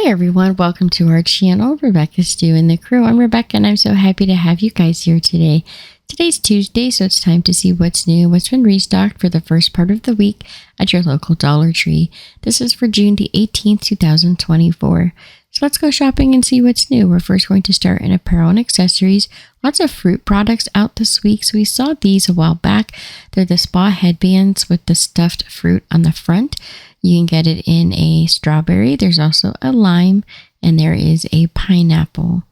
Hi everyone, welcome to our channel, Rebecca Stew and the crew. I'm Rebecca and I'm so happy to have you guys here today. Today's Tuesday, so it's time to see what's new, what's been restocked for the first part of the week at your local Dollar Tree. This is for June the 18th, 2024. So let's go shopping and see what's new. We're first going to start in apparel and accessories. Lots of fruit products out this week. So we saw these a while back. They're the spa headbands with the stuffed fruit on the front. You can get it in a strawberry. There's also a lime and there is a pineapple.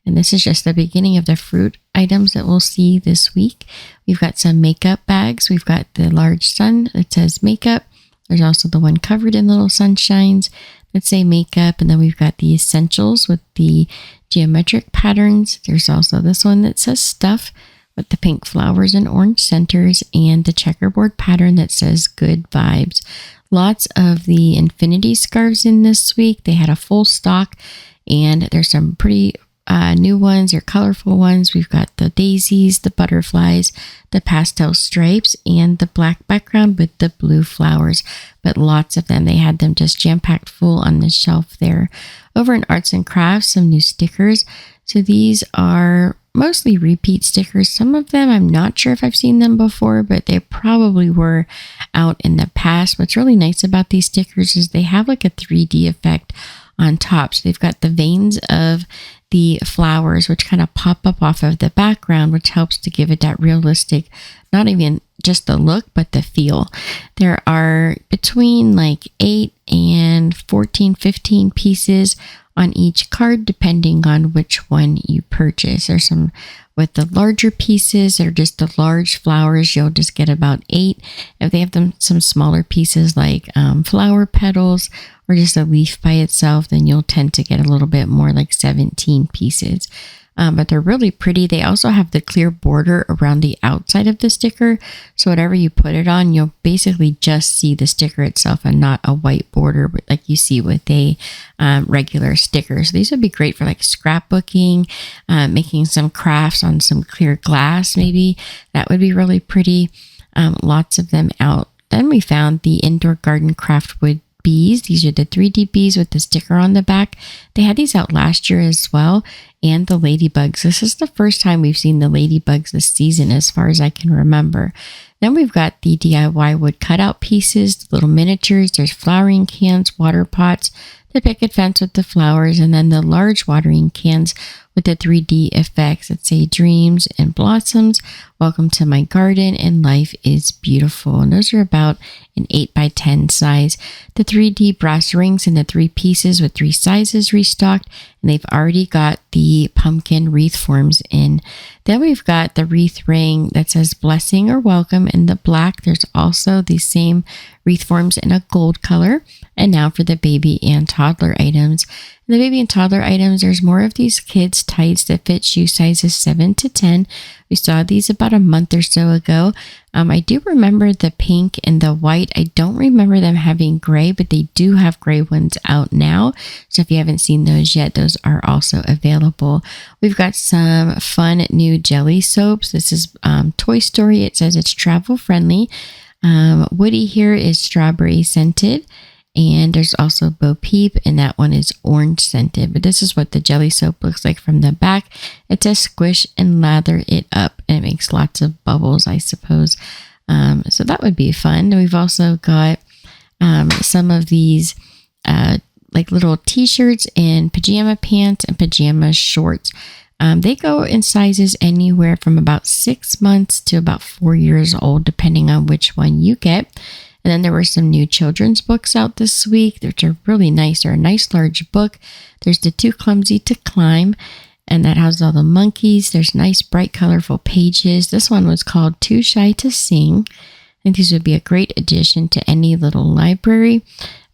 And this is just the beginning of the fruit items that we'll see this week. We've got some makeup bags. We've got the large sun that says makeup. There's also the one covered in little sunshines that say makeup. And then we've got the essentials with the geometric patterns. There's also this one that says stuff with the pink flowers and orange centers and the checkerboard pattern that says good vibes. Lots of the infinity scarves in this week. They had a full stock and there's some pretty new ones or colorful ones. We've got the daisies, the butterflies, the pastel stripes, and the black background with the blue flowers. But lots of them. They had them just jam-packed full on the shelf there. Over in arts and crafts, some new stickers. So these are mostly repeat stickers. Some of them, I'm not sure if I've seen them before, but they probably were out in the past. What's really nice about these stickers is they have like a 3D effect on top. So they've got the veins of the flowers, which kind of pop up off of the background, which helps to give it that realistic, not even just the look, but the feel. There are between like 8 and 14, 15 pieces on each card, depending on which one you purchase. There's some with the larger pieces or just the large flowers, you'll just get about 8. If they have some smaller pieces like flower petals or just a leaf by itself, then you'll tend to get a little bit more like 17 pieces. But they're really pretty. They also have the clear border around the outside of the sticker. So whatever you put it on, you'll basically just see the sticker itself and not a white border like you see with a regular sticker. So these would be great for like scrapbooking, making some crafts on some clear glass maybe. That would be really pretty. Lots of them out. Then we found the indoor garden craft wood bees. These are the 3D bees with the sticker on the back. They had these out last year as well. And the ladybugs. This is the first time we've seen the ladybugs this season as far as I can remember. Then we've got the DIY wood cutout pieces, the little miniatures. There's flowering cans, water pots, the picket fence with the flowers, and then the large watering cans with the 3D effects that say dreams and blossoms. Welcome to my garden and life is beautiful. And those are about an 8x10 size. The 3D brass rings in the 3 pieces with 3 sizes restocked. And they've already got the pumpkin wreath forms in. Then we've got the wreath ring that says blessing or welcome in the black. There's also the same wreath forms in a gold color. And now for the baby and toddler items. In the baby and toddler items, there's more of these kids tights that fit shoe sizes 7 to 10. We saw these about a month or so ago. I do remember the pink and the white. I don't remember them having gray, but they do have gray ones out now. So if you haven't seen those yet, those are also available. We've got some fun new jelly soaps. This is Toy Story. It says it's travel friendly. Woody here is strawberry scented. And there's also Bo Peep, and that one is orange scented. But this is what the jelly soap looks like from the back. It says squish and lather it up, and it makes lots of bubbles, I suppose. So that would be fun. We've also got some of these like little t-shirts and pajama pants and pajama shorts. They go in sizes anywhere from about 6 months to about 4 years old, depending on which one you get. And then there were some new children's books out this week, which are really nice. They're a nice large book. There's the Too Clumsy to Climb, and that has all the monkeys. There's nice, bright, colorful pages. This one was called Too Shy to Sing. I think these would be a great addition to any little library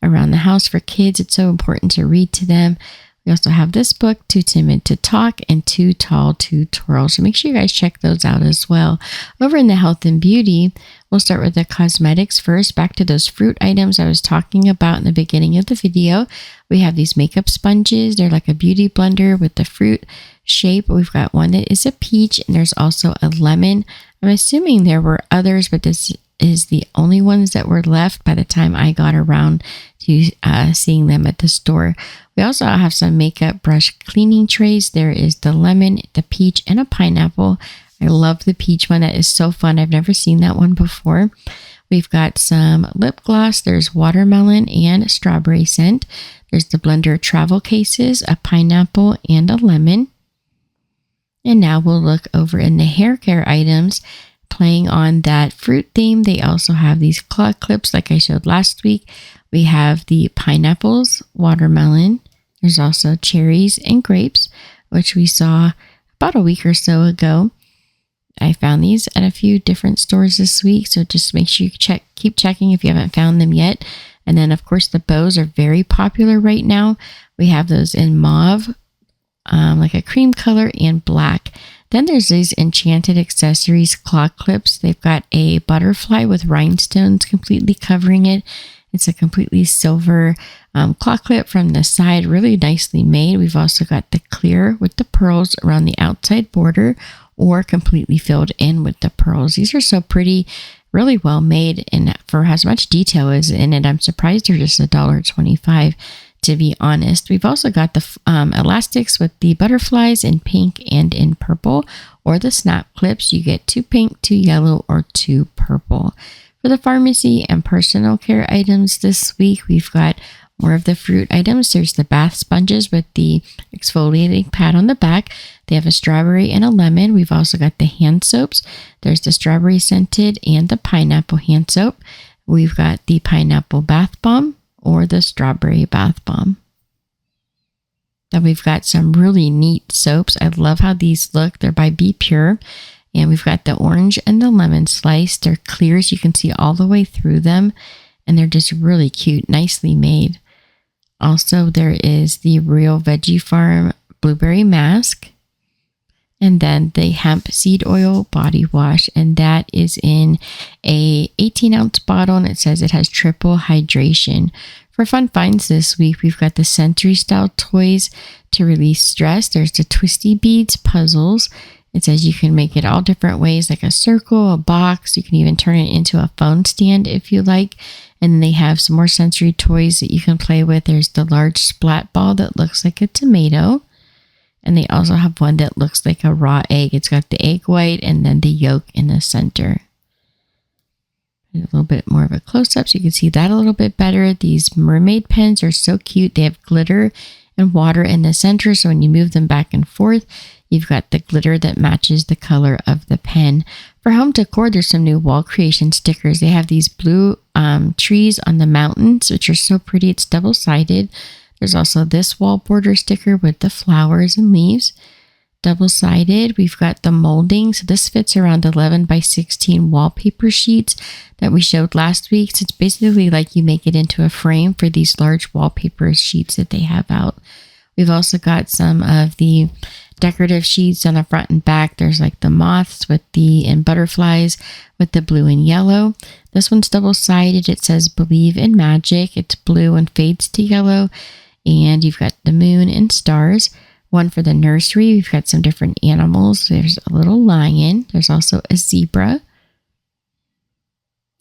around the house for kids. It's so important to read to them. We also have this book, Too Timid to Talk and Too Tall to Twirl. So make sure you guys check those out as well. Over in the health and beauty, we'll start with the cosmetics first. Back to those fruit items I was talking about in the beginning of the video. We have these makeup sponges. They're like a beauty blender with the fruit shape. We've got one that is a peach and there's also a lemon. I'm assuming there were others, but this is the only ones that were left by the time I got around to seeing them at the store. We also have some makeup brush cleaning trays. There is the lemon, the peach, and a pineapple. I love the peach one. That is so fun. I've never seen that one before. We've got some lip gloss. There's watermelon and strawberry scent. There's the Blender travel cases, a pineapple, and a lemon. And now we'll look over in the hair care items. Playing on that fruit theme, they also have these claw clips like I showed last week. We have the pineapples, watermelon. There's also cherries and grapes, which we saw about a week or so ago. I found these at a few different stores this week, so just make sure you keep checking if you haven't found them yet. And then, of course, the bows are very popular right now. We have those in mauve, like a cream color, and black. Then there's these Enchanted Accessories claw clips. They've got a butterfly with rhinestones completely covering it. It's a completely silver claw clip from the side, really nicely made. We've also got the clear with the pearls around the outside border, or completely filled in with the pearls. These are so pretty, really well made, and for as much detail as in it, I'm surprised they're just $1.25, to be honest. We've also got the elastics with the butterflies in pink and in purple, or the snap clips. You get 2 pink, 2 yellow, or 2 purple. For the pharmacy and personal care items this week, we've got more of the fruit items. There's the bath sponges with the exfoliating pad on the back. They have a strawberry and a lemon. We've also got the hand soaps. There's the strawberry scented and the pineapple hand soap. We've got the pineapple bath bomb or the strawberry bath bomb. Then we've got some really neat soaps. I love how these look. They're by Be Pure. And we've got the orange and the lemon slice. They're clear, so you can see all the way through them. And they're just really cute, nicely made. Also, there is the Real Veggie Farm Blueberry Mask. And then the hemp seed oil body wash. And that is in a 18-ounce bottle. And it says it has triple hydration. For fun finds this week, we've got the Sensory Style toys to release stress. There's the Twisty Beads puzzles. It says you can make it all different ways, like a circle, a box. You can even turn it into a phone stand if you like. And they have some more sensory toys that you can play with. There's the large splat ball that looks like a tomato. And they also have one that looks like a raw egg. It's got the egg white and then the yolk in the center. A little bit more of a close-up so you can see that a little bit better. These mermaid pens are so cute. They have glitter and water in the center. So when you move them back and forth, you've got the glitter that matches the color of the pen. For home decor, there's some new wall creation stickers. They have these blue trees on the mountains, which are so pretty. It's double-sided. There's also this wall border sticker with the flowers and leaves. Double-sided. We've got the molding. So this fits around 11 by 16 wallpaper sheets that we showed last week. So it's basically like you make it into a frame for these large wallpaper sheets that they have out. We've also got some of the decorative sheets on the front and back. There's like the moths and butterflies with the blue and yellow. This one's double-sided. It says Believe in Magic. It's blue and fades to yellow. And you've got the moon and stars. One for the nursery. We've got some different animals. There's a little lion. There's also a zebra.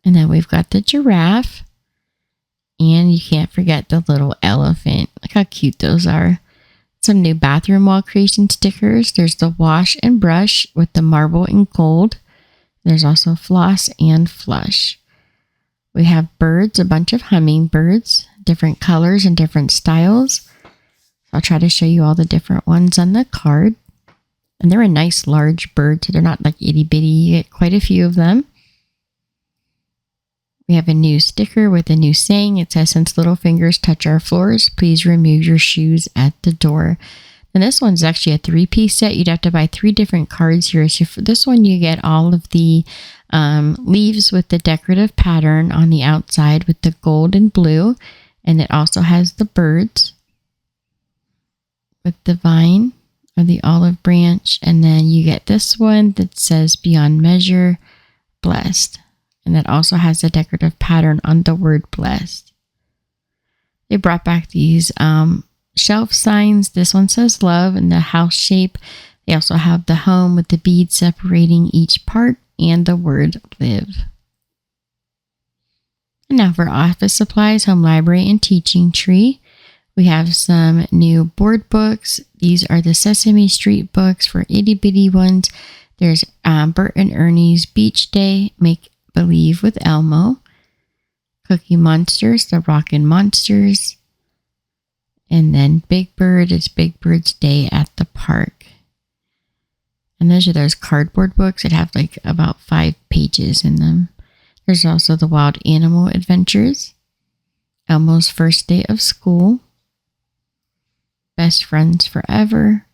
And then we've got the giraffe. And you can't forget the little elephant. Look how cute those are. Some new bathroom wall creation stickers. There's the wash and brush with the marble and gold. There's also floss and flush. We have birds, a bunch of hummingbirds, different colors and different styles. I'll try to show you all the different ones on the card. And they're a nice large bird, so they're not like itty bitty. You get quite a few of them. We have a new sticker with a new saying. It says, since little fingers touch our floors, please remove your shoes at the door. And this one's actually a 3-piece set. You'd have to buy 3 different cards here. So for this one, you get all of the leaves with the decorative pattern on the outside with the gold and blue. And it also has the birds with the vine or the olive branch. And then you get this one that says Beyond Measure, Blessed. And that also has a decorative pattern on the word blessed. They brought back these shelf signs. This one says love in the house shape. They also have the home with the bead separating each part and the word live. And now for office supplies, home library and teaching tree. We have some new board books. These are the Sesame Street books for itty bitty ones. There's Bert and Ernie's Beach Day, Make Believe with Elmo. Cookie Monsters, the Rockin' Monsters. And then Big Bird, it's Big Bird's Day at the Park. And those are those cardboard books that have like about 5 pages in them. There's also the Wild Animal Adventures. Elmo's First Day of School. Best Friends Forever.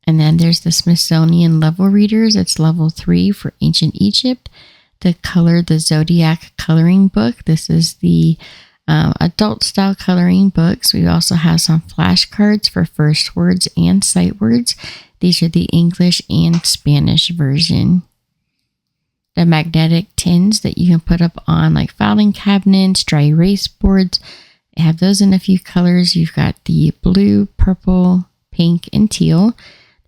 And then there's the Smithsonian Level Readers. It's level 3 for Ancient Egypt. The Zodiac coloring book. This is the adult style coloring books. We also have some flashcards for first words and sight words. These are the English and Spanish version. The magnetic tins that you can put up on like filing cabinets, dry erase boards. They have those in a few colors. You've got the blue, purple, pink, and teal.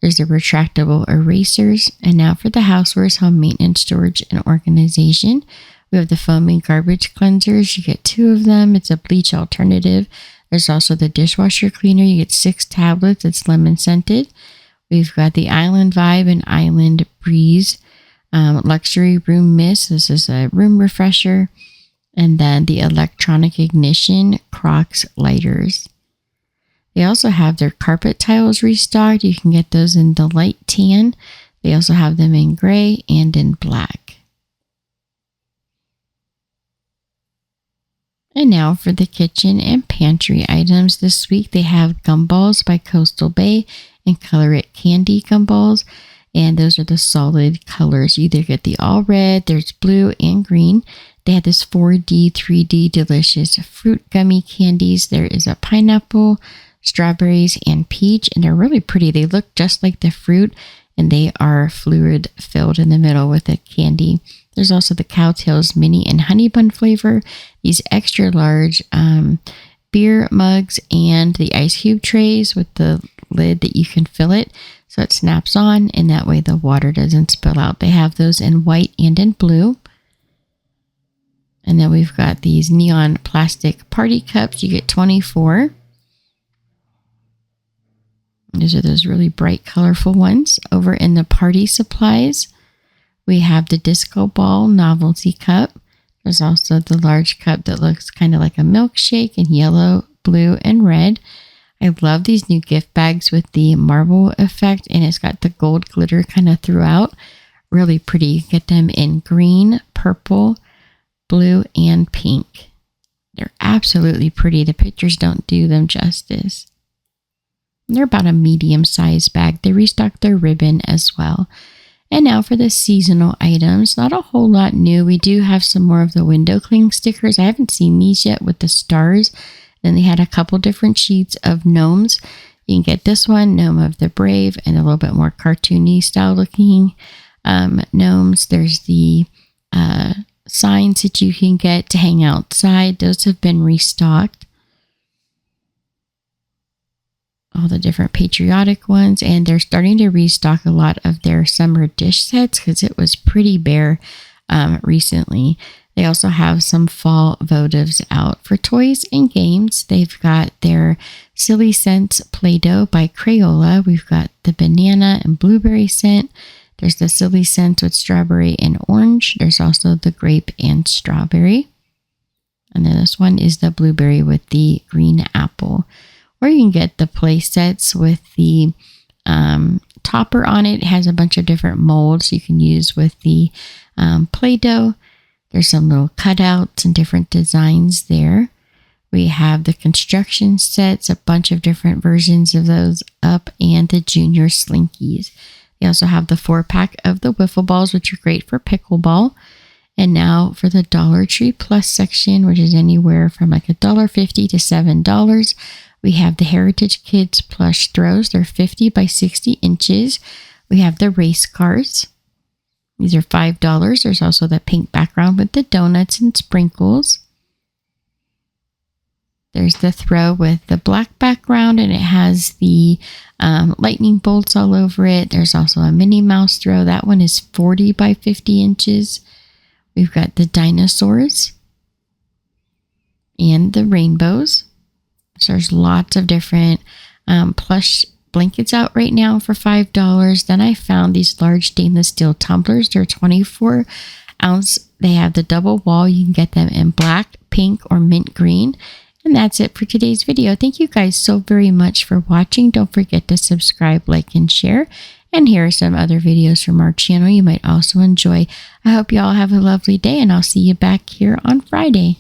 There's the retractable erasers. And now for the housewares, home maintenance, storage, and organization. We have the foaming garbage cleansers. You get 2 of them. It's a bleach alternative. There's also the dishwasher cleaner. You get 6 tablets. It's lemon scented. We've got the Island Vibe and Island Breeze luxury room mist. This is a room refresher. And then the electronic ignition Crocs lighters. They also have their carpet tiles restocked. You can get those in the light tan. They also have them in gray and in black. And now for the kitchen and pantry items. This week they have gumballs by Coastal Bay and Color It Candy gumballs. And those are the solid colors. You either get the all red, there's blue and green. They have this 4D, 3D delicious fruit gummy candies. There is a pineapple, strawberries, and peach. And they're really pretty. They look just like the fruit. And they are fluid filled in the middle with a candy. There's also the Cowtails mini and honey bun flavor. These extra large beer mugs and the ice cube trays with the lid that you can fill it. So it snaps on and that way the water doesn't spill out. They have those in white and in blue. And then we've got these neon plastic party cups. You get 24. These are those really bright, colorful ones. Over in the party supplies, we have the disco ball novelty cup. There's also the large cup that looks kind of like a milkshake in yellow, blue, and red. I love these new gift bags with the marble effect, and it's got the gold glitter kind of throughout. Really pretty. You get them in green, purple, blue, and pink. They're absolutely pretty. The pictures don't do them justice. They're about a medium-sized bag. They restock their ribbon as well. And now for the seasonal items. Not a whole lot new. We do have some more of the window cling stickers. I haven't seen these yet with the stars. Then they had a couple different sheets of gnomes. You can get this one, Gnome of the Brave, and a little bit more cartoony style looking gnomes. There's the signs that you can get to hang outside. Those have been restocked. All the different patriotic ones, and they're starting to restock a lot of their summer dish sets because it was pretty bare recently. They also have some fall votives out for toys and games. They've got their Silly Scents Play-Doh by Crayola. We've got the banana and blueberry scent. There's the Silly Scents with strawberry and orange. There's also the grape and strawberry. And then this one is the blueberry with the green apple. Or you can get the play sets with the topper on it. It has a bunch of different molds you can use with the Play-Doh. There's some little cutouts and different designs there. We have the construction sets, a bunch of different versions of those up, and the junior slinkies. They also have the 4-pack of the wiffle balls, which are great for pickleball. And now for the Dollar Tree Plus section, which is anywhere from like $1.50 to $7. We have the Heritage Kids plush throws. They're 50 by 60 inches. We have the race cars. These are $5. There's also the pink background with the donuts and sprinkles. There's the throw with the black background, and it has the lightning bolts all over it. There's also a Minnie Mouse throw. That one is 40 by 50 inches. We've got the dinosaurs and the rainbows. So there's lots of different plush blankets out right now for $5. Then I found these large stainless steel tumblers. They're 24 ounce. They have the double wall. You can get them in black, pink, or mint green. And that's it for today's video. Thank you guys so very much for watching. Don't forget to subscribe, like, and share. And here are some other videos from our channel you might also enjoy. I hope you all have a lovely day, and I'll see you back here on Friday.